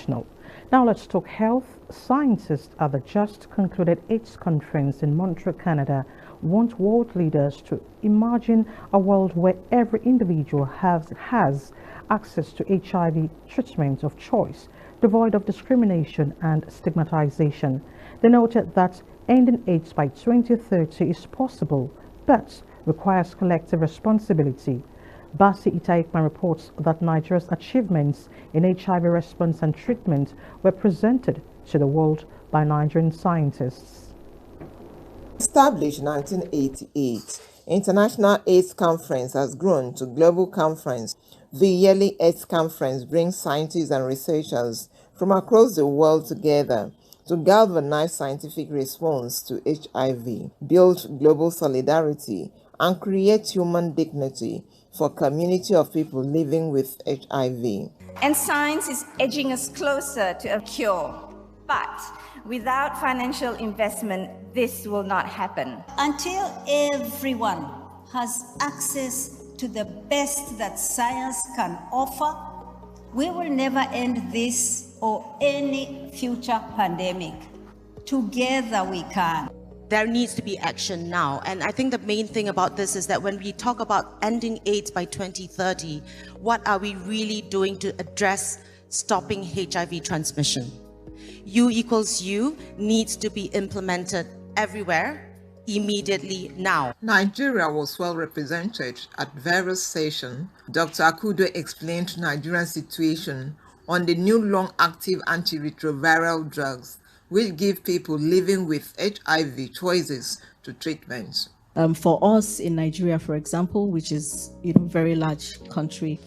International. Now let's talk health. Scientists at the just concluded AIDS conference in Montreal, Canada, want world leaders to imagine a world where every individual has access to HIV treatment of choice, devoid of discrimination and stigmatization. They noted that ending AIDS by 2030 is possible, but requires collective responsibility. Bassey Ikpang reports that Nigeria's achievements in HIV response and treatment were presented to the world by Nigerian scientists. Established in 1988, International AIDS Conference has grown to global conference. The yearly AIDS Conference brings scientists and researchers from across the world together to galvanize scientific response to HIV, build global solidarity, and create human dignity for a community of people living with HIV. And science is edging us closer to a cure. But without financial investment, this will not happen. Until everyone has access to the best that science can offer, we will never end this or any future pandemic. Together we can. There needs to be action now. And I think the main thing about this is that when we talk about ending AIDS by 2030, what are we really doing to address stopping HIV transmission? U equals U needs to be implemented everywhere, immediately, now. Nigeria was well represented at various sessions. Dr. Akudo explained Nigeria's situation on the new long-active antiretroviral drugs, which give people living with HIV choices to treatment. For us in Nigeria, for example, which is a very large country,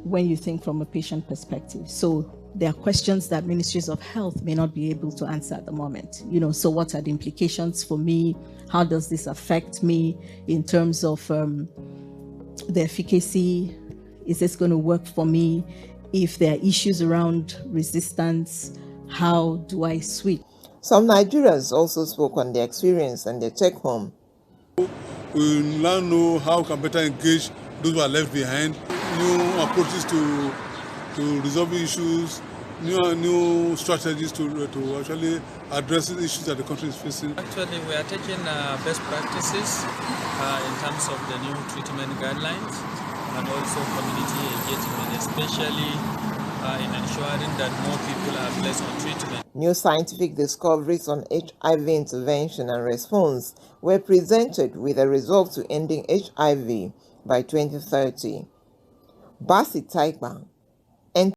when you think from a patient perspective, so there are questions that ministries of health may not be able to answer at the moment. So what are the implications for me? How does this affect me in terms of the efficacy? Is this going to work for me? If there are issues around resistance, how do I switch? Some Nigerians also spoke on their experience and their take-home. We now know how we can better engage those who are left behind, new approaches to resolving issues, new strategies to actually address the issues that the country is facing. Actually, we are taking best practices in terms of the new treatment guidelines and also community engagement, especially in ensuring that more people are placed on treatment. New scientific discoveries on HIV intervention and response were presented with a resolve to ending HIV by 2030. Bassey Ikpang,